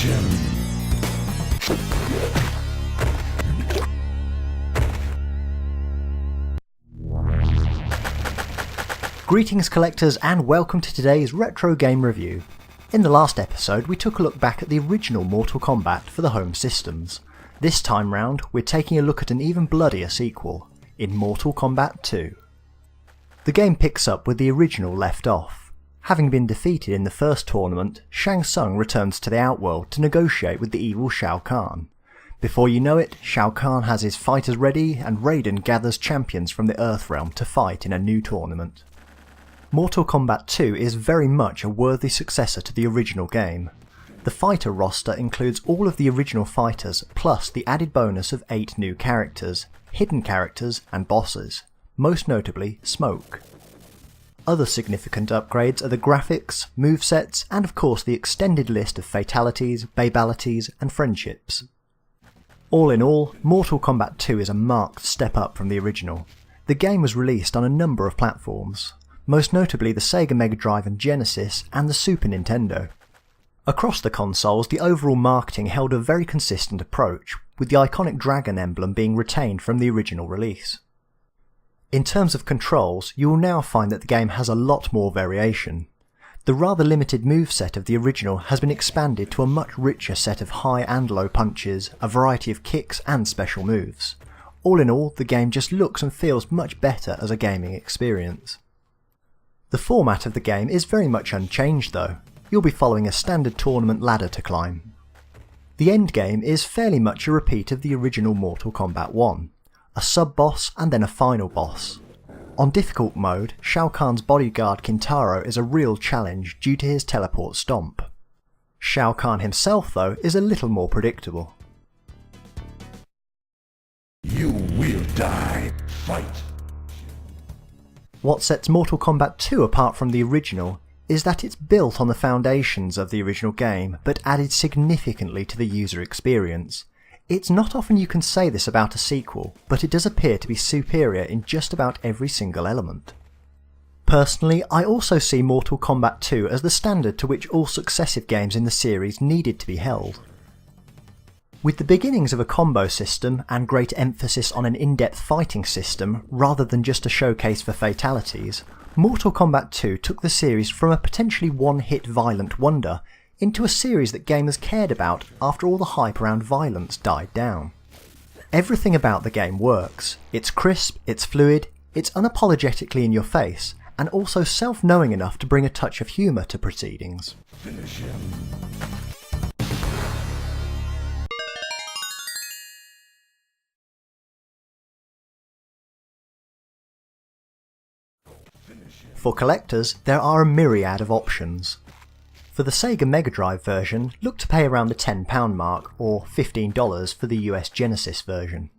Finish him. Greetings collectors and welcome to today's retro game review. In the last episode we took a look back at the original Mortal Kombat for the home systems. This time round we're taking a look at an even bloodier sequel, in Mortal Kombat 2. The game picks up where the original left off. Having been defeated in the first tournament, Shang Tsung returns to the Outworld to negotiate with the evil Shao Kahn. Before you know it, Shao Kahn has his fighters ready and Raiden gathers champions from the Earthrealm to fight in a new tournament. Mortal Kombat 2 is very much a worthy successor to the original game. The fighter roster includes all of the original fighters plus the added bonus of 8 new characters, hidden characters and bosses, most notably Smoke. Other significant upgrades are the graphics, movesets and of course the extended list of fatalities, babalities and friendships. All in all, Mortal Kombat 2 is a marked step up from the original. The game was released on a number of platforms, most notably the Sega Mega Drive and Genesis and the Super Nintendo. Across the consoles, the overall marketing held a very consistent approach, with the iconic dragon emblem being retained from the original release. In terms of controls, you will now find that the game has a lot more variation. The rather limited moveset of the original has been expanded to a much richer set of high and low punches, a variety of kicks and special moves. All in all, the game just looks and feels much better as a gaming experience. The format of the game is very much unchanged though. You'll be following a standard tournament ladder to climb. The endgame is fairly much a repeat of the original Mortal Kombat 1, a sub-boss and then a final boss. On difficult mode, Shao Kahn's bodyguard Kintaro is a real challenge due to his teleport stomp. Shao Kahn himself though is a little more predictable. You will die. Fight. What sets Mortal Kombat 2 apart from the original is that it's built on the foundations of the original game but added significantly to the user experience. It's not often you can say this about a sequel, but it does appear to be superior in just about every single element. Personally, I also see Mortal Kombat 2 as the standard to which all successive games in the series needed to be held. With the beginnings of a combo system and great emphasis on an in-depth fighting system rather than just a showcase for fatalities, Mortal Kombat 2 took the series from a potentially one-hit violent wonder into a series that gamers cared about after all the hype around violence died down. Everything about the game works. It's crisp, it's fluid, it's unapologetically in your face, and also self-knowing enough to bring a touch of humour to proceedings. Finish him. For collectors, there are a myriad of options. For the Sega Mega Drive version, look to pay around the £10 mark or $15 for the US Genesis version.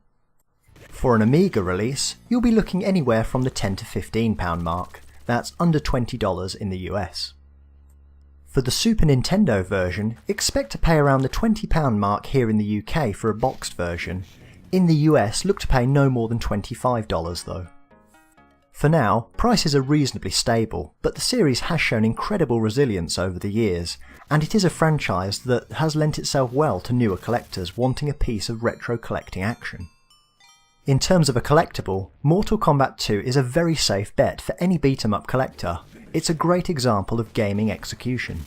For an Amiga release, you'll be looking anywhere from the £10 to £15 mark, that's under $20 in the US. For the Super Nintendo version, expect to pay around the £20 mark here in the UK for a boxed version. In the US, look to pay no more than $25 though. For now, prices are reasonably stable, but the series has shown incredible resilience over the years, and it is a franchise that has lent itself well to newer collectors wanting a piece of retro collecting action. In terms of a collectible, Mortal Kombat 2 is a very safe bet for any beat-em-up collector. It's a great example of gaming execution.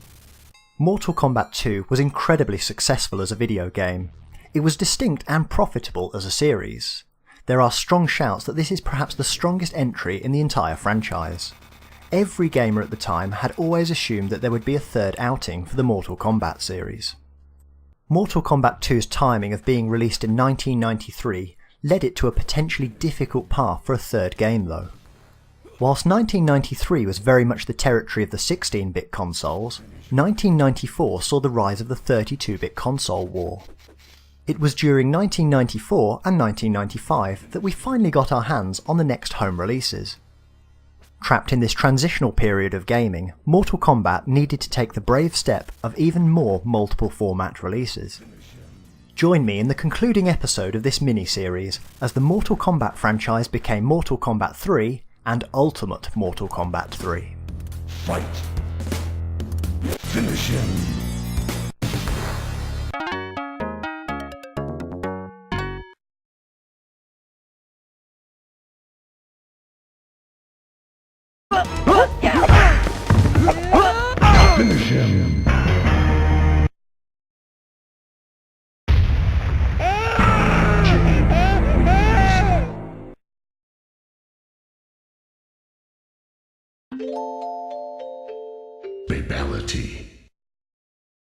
Mortal Kombat 2 was incredibly successful as a video game. It was distinct and profitable as a series. There are strong shouts that this is perhaps the strongest entry in the entire franchise. Every gamer at the time had always assumed that there would be a third outing for the Mortal Kombat series. Mortal Kombat 2's timing of being released in 1993 led it to a potentially difficult path for a third game though. Whilst 1993 was very much the territory of the 16-bit consoles, 1994 saw the rise of the 32-bit console war. It was during 1994 and 1995 that we finally got our hands on the next home releases. Trapped in this transitional period of gaming, Mortal Kombat needed to take the brave step of even more multiple format releases. Join me in the concluding episode of this mini-series as the Mortal Kombat franchise became Mortal Kombat 3 and Ultimate Mortal Kombat 3. Fight. Finish him. him. Fatality.